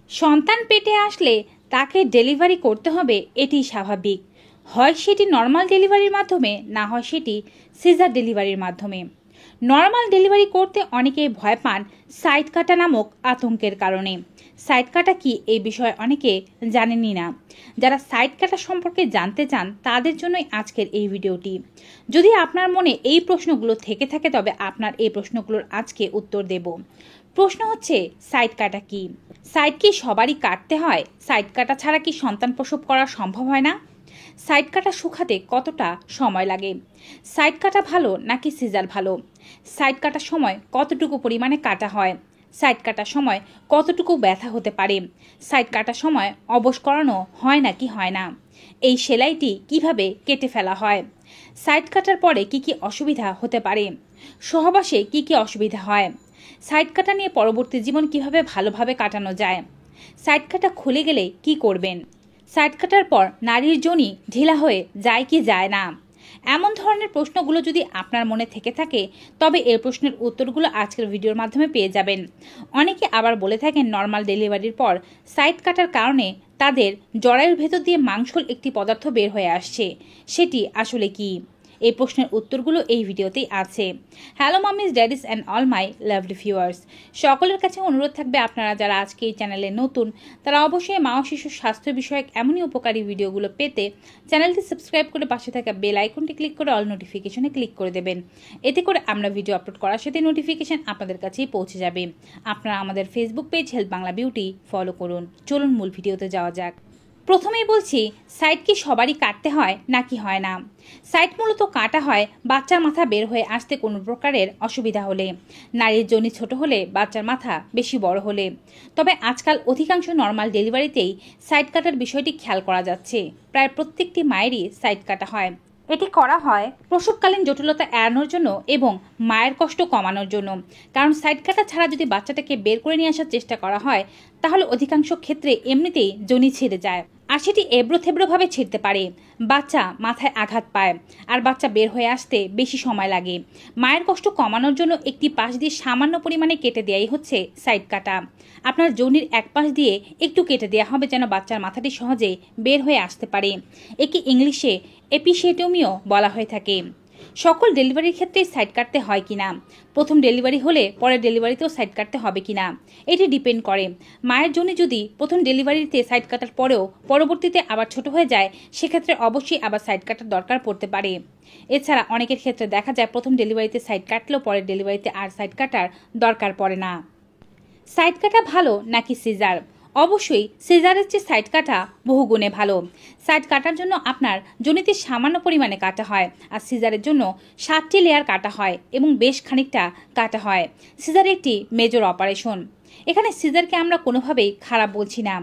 সন্তান পেটে আসলে তাকে ডেলিভারি করতে হবে, এটি স্বাভাবিক। হয় সেটি নর্মাল ডেলিভারির মাধ্যমে, না হয় সেটি সিজার ডেলিভারির মাধ্যমে। নর্মাল ডেলিভারি করতে অনেকেই ভয় পান সাইড কাটা নামক আতঙ্কের কারণে। সাইড কাটা কি এই বিষয়ে অনেকে জানেনই না। যারা সাইড কাটা সম্পর্কে জানতে চান তাদের জন্যই আজকের এই ভিডিওটি। যদি আপনার মনে এই প্রশ্নগুলো থেকে থাকে তবে আপনার এই প্রশ্নগুলোর আজকে উত্তর দেব। প্রশ্ন হচ্ছে, সাইড কাটা কি? সাইড কি সবারই কাটতে হয়? সাইড কাটা ছাড়া কি সন্তান প্রসব করা সম্ভব হয় না? সাইড কাটা শুকাতে কতটা সময় লাগে? সাইড কাটা ভালো নাকি সিজার ভালো? সাইড কাটার সময় কতটুকু পরিমাণে কাটা হয়? সাইড কাটার সময় কতটুকু ব্যথা হতে পারে? সাইড কাটার সময় অবশ করানো হয় নাকি হয় না? এই সেলাইটি কিভাবে কেটে ফেলা হয়? সাইড কাটার পরে কি কি অসুবিধা হতে পারে? সহবাসে কি কি অসুবিধা হয়? সাইড কাটা নিয়ে পরবর্তী জীবন কিভাবে ভালোভাবে কাটানো যায়? সাইড কাটা খুলে গেলে কি করবেন? সাইড কাটার পর নারীর যোনি ঢিলা হয়ে যায় কি যায় না? এমন ধরনের প্রশ্নগুলো যদি আপনার মনে থেকে থাকে তবে এর প্রশ্নের উত্তরগুলো আজকের ভিডিওর মাধ্যমে পেয়ে যাবেন। অনেকে আবার বলে থাকেন নর্মাল ডেলিভারির পর সাইড কাটার কারণে তাদের জরায়ুর ভেতর দিয়ে মাংসল একটি পদার্থ বের হয়ে আসছে, সেটি আসলে কি? এই প্রশ্নের উত্তরগুলো এই ভিডিওতেই আছে। Hello মামিজ, daddy's and all my lovely viewers, সকলের কাছে অনুরোধ থাকবে আপনারা যারা আজকে এই চ্যানেলে নতুন তারা অবশ্যই মা ও শিশুর স্বাস্থ্য বিষয়ক এমনই উপকারী ভিডিওগুলো পেতে চ্যানেলটি সাবস্ক্রাইব করে পাশে থাকা বেল আইকনটি ক্লিক করে অল নোটিফিকেশনে ক্লিক করে দেবেন। এতে করে আমরা ভিডিও আপলোড করার সাথে নোটিফিকেশন আপনাদের কাছেই পৌঁছে যাবে। আপনারা আমাদের Facebook page health Bangla beauty follow করুন। চলুন মূল ভিডিওতে যাওয়া যাক। প্রথমেই বলছি, সাইড কি সবারই কাটতে হয় নাকি হয় না? সাইড মূলত কাটা হয় বাচ্চার মাথা বের হয়ে আসতে কোনো প্রকারের অসুবিধা হলে, নারীর যোনি ছোট হলে, বাচ্চার মাথা বেশি বড় হলে। তবে আজকাল অধিকাংশ নর্মাল ডেলিভারিতেই সাইড কাটার বিষয়টি খেয়াল করা যাচ্ছে। প্রায় প্রত্যেকটি মায়েরই সাইড কাটা হয়। এটি করা হয় প্রসবকালীন জটিলতা এড়ানোর জন্য এবং মায়ের কষ্ট কমানোর জন্য। কারণ সাইড কাটা ছাড়া যদি বাচ্চাটাকে বের করে নিয়ে আসার চেষ্টা করা হয় তাহলে অধিকাংশ ক্ষেত্রে এমনিতেই যোনি ছিঁড়ে যায়, আর সেটি এবড়ো থেবড়োভাবে ছিঁড়তে পারে। বাচ্চা মাথায় আঘাত পায় আর বাচ্চা বের হয়ে আসতে বেশি সময় লাগে। মায়ের কষ্ট কমানোর জন্য একটি পাশ দিয়ে সামান্য পরিমাণে কেটে দেওয়াই হচ্ছে সাইড কাটা। আপনার যোনির এক পাশ দিয়ে একটু কেটে দেওয়া হবে যেন বাচ্চার মাথাটি সহজে বের হয়ে আসতে পারে। একে ইংলিশে এপিসেটমিও বলা হয়ে থাকে। সকল ডেলিভারির ক্ষেত্রেই সাইড কাটতে হয় কিনা, প্রথম ডেলিভারি হলে পরের ডেলিভারিতেও সাইড কাটতে হবে কিনা, এটি ডিপেন্ড করে। মায়ের যোনি যদি প্রথম ডেলিভারিতে সাইড কাটার পরেও পরবর্তীতে আবার ছোট হয়ে যায় সেক্ষেত্রে অবশ্যই আবার সাইড কাটার দরকার পড়তে পারে। এছাড়া অনেকের ক্ষেত্রে দেখা যায় প্রথম ডেলিভারিতে সাইড কাটলেও পরের ডেলিভারিতে আর সাইড কাটার দরকার পড়ে না। সাইড কাটা ভালো নাকি সিজার? অবশ্যই সিজারের চেয়ে সাইড কাটা বহুগুণে ভালো। সাইড কাটার জন্য আপনার যোনিতে সামান্য পরিমাণে কাটা হয়, আর সিজারের জন্য 7টি লেয়ার কাটা হয় এবং বেশ খানিকটা কাটা হয়। সিজার একটি মেজর অপারেশন। এখানে সিজারকে আমরা কোনোভাবেই খারাপ বলছি না।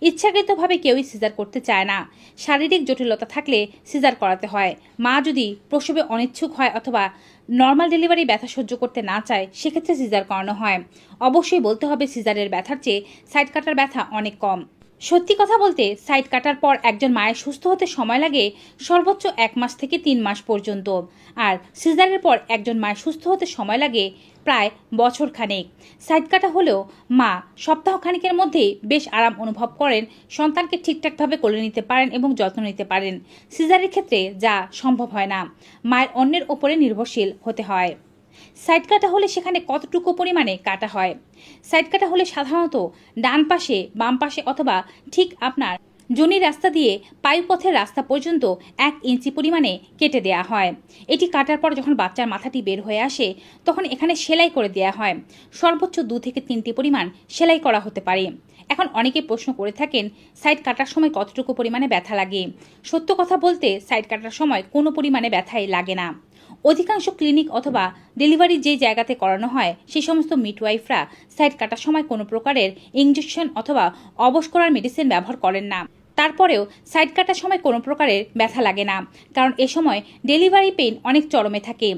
ইচ্ছাকৃতভাবে কেউই সিজার করতে চায় না। শারীরিক জটিলতা থাকলে সিজার করাতে হয়। মা যদি প্রসবে অনিচ্ছুক হয় অথবা নর্মাল ডেলিভারি ব্যথা সহ্য করতে না চায় সেক্ষেত্রে সিজার করানো হয়। অবশ্যই বলতে হবে সিজারের ব্যথার চেয়ে সাইড কাটার ব্যথা অনেক কম। সত্যি কথা বলতে সাইড কাটার পর একজন মায়ের সুস্থ হতে সময় লাগে সর্বোচ্চ 1 মাস থেকে 3 মাস পর্যন্ত, আর সিজারের পর একজন মায়ের সুস্থ হতে সময় লাগে প্রায় বছর খানেক। সাইড কাটা হলেও মা সপ্তাহ খানিকের মধ্যেই বেশ আরাম অনুভব করেন, সন্তানকে ঠিকঠাকভাবে কোলে নিতে পারেন এবং যত্ন নিতে পারেন। সিজারের ক্ষেত্রে যা সম্ভব হয় না, মায়ের অন্যের ওপরে নির্ভরশীল হতে হয়। সাইড কাটা হলে সেখানে কতটুকু পরিমাণে কাটা হয়? সাইড কাটা হলে সাধারণত ডান পাশে, বাম পাশে অথবা ঠিক আপনার যোনির রাস্তা দিয়ে পায়ুপথের রাস্তা পর্যন্ত 1 ইঞ্চি পরিমাণে কেটে দেয়া হয়। এটি কাটার পর যখন বাচ্চার মাথাটি বের হয়ে আসে তখন এখানে সেলাই করে দেয়া হয়। সর্বোচ্চ 2 থেকে 3টি পরিমাণ সেলাই করা হতে পারে। এখন অনেকে প্রশ্ন করে থাকেন সাইড কাটার সময় কতটুকু পরিমাণে ব্যথা লাগে। সত্য কথা বলতে সাইড কাটার সময় কোনো পরিমাণে ব্যথাই লাগে না। অধিকাংশ ক্লিনিক অথবা ডেলিভারি যে জায়গাতে করানো হয় সেই সমস্ত মিডওয়াইফরা সাইড কাটার সময় কোনো প্রকারের ইঞ্জেকশন অথবা অবশ করার মেডিসিন ব্যবহার করেন না। তারপরেও সাইড কাটার সময় কোনো প্রকারের ব্যথা লাগে না, কারণ এ সময় ডেলিভারি পেইন অনেক চরমে থাকে।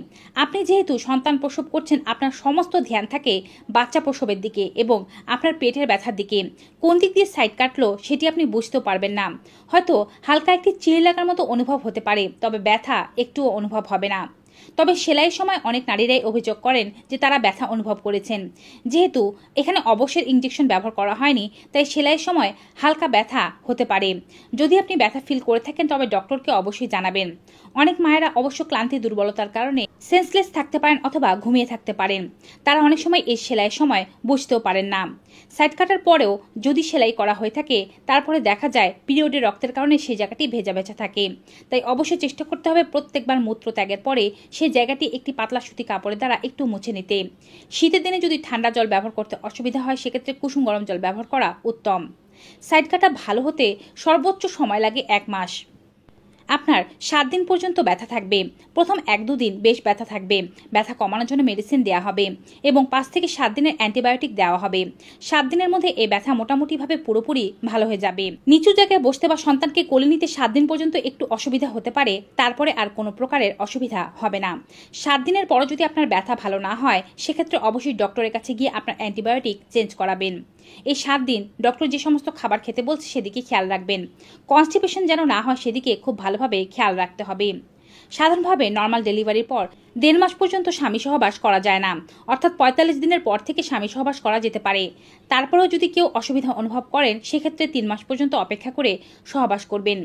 আপনি যেহেতু সন্তান প্রসব করছেন আপনার সমস্ত ধ্যান থাকে বাচ্চা প্রসবের দিকে এবং আপনার পেটের ব্যথার দিকে। কোন দিক দিয়ে সাইড কাটলো সেটি আপনি বুঝতেও পারবেন না। হয়তো হালকা একটি চিড় লাগার মতো অনুভব হতে পারে, তবে ব্যথা একটুও অনুভব হবে না। তবে সেলাইয়ের সময় অনেক নারীরাই অভিযোগ করেন যে তারা ব্যথা অনুভব করেছেন। যেহেতু এখানে অবশ্যই ইনজেকশন ব্যবহার করা হয়নি, তাই সেলাইয়ের সময় হালকা ব্যথা হতে পারে। যদি আপনি ব্যথা ফিল করে থাকেন তবে ডক্টরকে অবশ্যই জানাবেন। অনেক মায়েরা অবশ্য ক্লান্তি দুর্বলতার কারণে সেন্সলেস থাকতে পারেন অথবা ঘুমিয়ে থাকতে পারেন। তারা অনেক সময় এই সেলাইয়ের সময় বুঝতেও পারেন না। সাইড কাটার পরেও যদি সেলাই করা হয়ে থাকে তারপরে দেখা যায় পিরিয়ডের রক্তের কারণে সেই জায়গাটি ভেজা ভেজা থাকে। তাই অবশ্যই চেষ্টা করতে হবে প্রত্যেকবার মূত্র ত্যাগের পরে সেই জায়গাটি একটি পাতলা সুতি কাপড়ের দ্বারা একটু মুছে নিতে। শীতের দিনে যদি ঠান্ডা জল ব্যবহার করতে অসুবিধা হয় সেক্ষেত্রে কুসুম গরম জল ব্যবহার করা উত্তম। সাইড কাটা ভালো হতে সর্বোচ্চ সময় লাগে 1 মাস। আপনার 7 দিন পর্যন্ত ব্যথা থাকবে। প্রথম 1-2 দিন বেশ ব্যথা থাকবে। ব্যথা কমানোর জন্য মেডিসিন দেওয়া হবে এবং 5 থেকে 7 দিনের অ্যান্টিবায়োটিক দেওয়া হবে। 7 দিনের মধ্যে এই ব্যথা মোটামুটিভাবে পুরোপুরি ভালো হয়ে যাবে। নিচু জায়গায় বসতে বা সন্তানকে কোলে নিতে 7 দিন পর্যন্ত একটু অসুবিধা হতে পারে, তারপরে আর কোনো প্রকারের অসুবিধা হবে না। 7 দিনের পরও যদি আপনার ব্যথা ভালো না হয় সেক্ষেত্রে অবশ্যই ডক্টরের কাছে গিয়ে আপনার অ্যান্টিবায়োটিক চেঞ্জ করাবেন। এই 7 দিন ডক্টর যে সমস্ত খাবার খেতে বলছে সেদিকে খেয়াল রাখবেন। কনস্টিপেশন যেন না হয় সেদিকে খুব ভালোভাবে খেয়াল রাখতে হবে। সাধারণভাবে নর্মাল ডেলিভারির পর 1.5 মাস পর্যন্ত স্বামী সহবাস করা যায় না, অর্থাৎ 45 দিনের পর থেকে স্বামী সহবাস করা যেতে পারে। তারপরেও যদি কেউ অসুবিধা অনুভব করেন সেক্ষেত্রে 3 মাস পর্যন্ত অপেক্ষা করে সহবাস করবেন।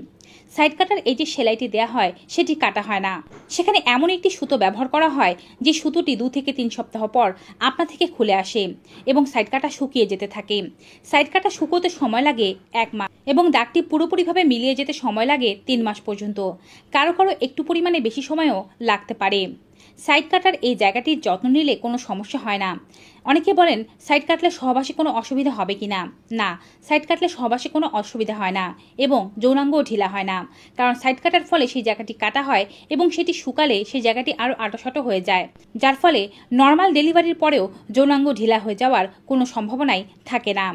সাইড কাটার এই যে সেলাইটি দেওয়া হয় সেটি কাটা হয় না, সেখানে এমন একটি সুতো ব্যবহার করা হয় যে সুতোটি 2 থেকে 3 সপ্তাহ পর আপনা থেকে খুলে আসে এবং সাইড কাটা শুকিয়ে যেতে থাকে। সাইড কাটা শুকোতে সময় লাগে 1 মাস এবং দাগটি পুরোপুরিভাবে মিলিয়ে যেতে সময় লাগে 3 মাস পর্যন্ত। কারো কারো একটু পরিমাণে বেশি সময়ও লাগতে পারে। সাইড কাটার এই জায়গাটির যত্ন নিলে কোনো সমস্যা হয় না। অনেকে বলেন সাইড কাটলে সহবাসে কোনো অসুবিধা হবে কি না। না, সাইড কাটলে সহবাসে কোনো অসুবিধা হয় না এবং যৌনাঙ্গও ঢিলা হয় না, কারণ সাইড কাটার ফলে সেই জায়গাটি কাটা হয় এবং সেটি শুকালে সেই জায়গাটি আরও আঁটোসাঁটো হয়ে যায়, যার ফলে নর্মাল ডেলিভারির পরেও যৌনাঙ্গ ঢিলা হয়ে যাওয়ার কোনো সম্ভাবনাই থাকে না।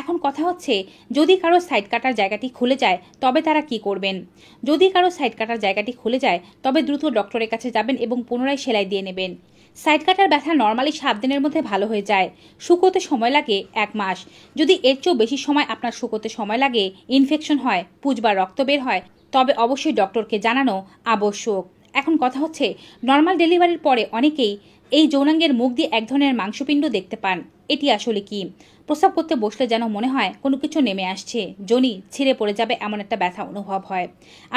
এখন কথা হচ্ছে, যদি কারো সাইড কাটার জায়গাটি খুলে যায় তবে তারা কি করবেন? যদি কারো সাইড কাটার জায়গাটি খুলে যায় তবে দ্রুত ডক্টরের কাছে যাবেন এবং পুনরায় সেলাই দিয়ে নেবেন। সাইড কাটার ব্যথা নর্মালি 7 দিনের মধ্যে ভালো হয়ে যায়। শুকোতে সময় লাগে 1 মাস। যদি এর চেয়েও বেশি সময় আপনার শুকোতে সময় লাগে, ইনফেকশন হয়, পুঁজ বা রক্ত বের হয়, তবে অবশ্যই ডক্টরকে জানানো আবশ্যক। এখন কথা হচ্ছে, নর্মাল ডেলিভারির পরে অনেকেই এই যৌনাঙ্গের মুখ দিয়ে এক ধরনের মাংসপিণ্ড দেখতে পান। এটি আসলে কি? প্রস্রাব করতে বসলে যেন মনে হয় কোনো কিছু নেমে আসছে, যোনি ছিঁড়ে পড়ে যাবে এমন একটা ব্যথা অনুভব হয়।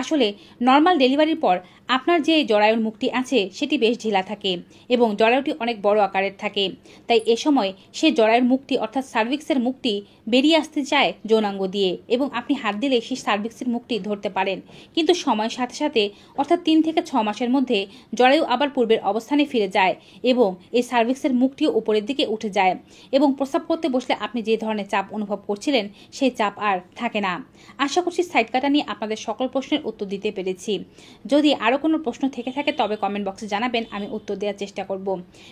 আসলে নর্মাল ডেলিভারির পর আপনার যে জরায়ুর মুখটি আছে সেটি বেশ ঢিলা থাকে এবং জরায়ুটি অনেক বড় আকারের থাকে। তাই এ সময় সে জরায়ুর মুখটি অর্থাৎ সার্ভিক্সের মুখটি বেরিয়ে আসতে চায় যৌনাঙ্গ দিয়ে এবং আপনি হাত দিলে সেই সার্ভিক্সের মুখটি ধরতে পারেন। কিন্তু সময়ের সাথে সাথে অর্থাৎ 3 থেকে 6 মাসের মধ্যে জরায়ু আবার পূর্বের অবস্থানে ফিরে যায় এবং এই সার্ভিক্সের মুখটিও উপরের দিকে উঠে যায় এবং প্রস্রাব করতে বসলে আপনি যে ধরনের চাপ অনুভব করছিলেন সেই চাপ আর থাকে না। আশা করছি সাইড কাটা নিয়ে আপনাদের সকল প্রশ্নের উত্তর দিতে পেরেছি। যদি আরও কোনো প্রশ্ন থেকে থাকে তবে কমেন্ট বক্সে জানাবেন, আমি উত্তর দেওয়ার চেষ্টা করব।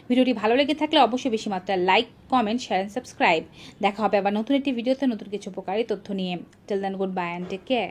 ভিডিওটি ভালো লেগে থাকলে অবশ্যই বেশি মাত্রায় like, comment, share and subscribe. দেখা হবে আবার নতুন একটি ভিডিওতে নতুন কিছু উপকারী তথ্য নিয়ে। Till then, good bye and take care.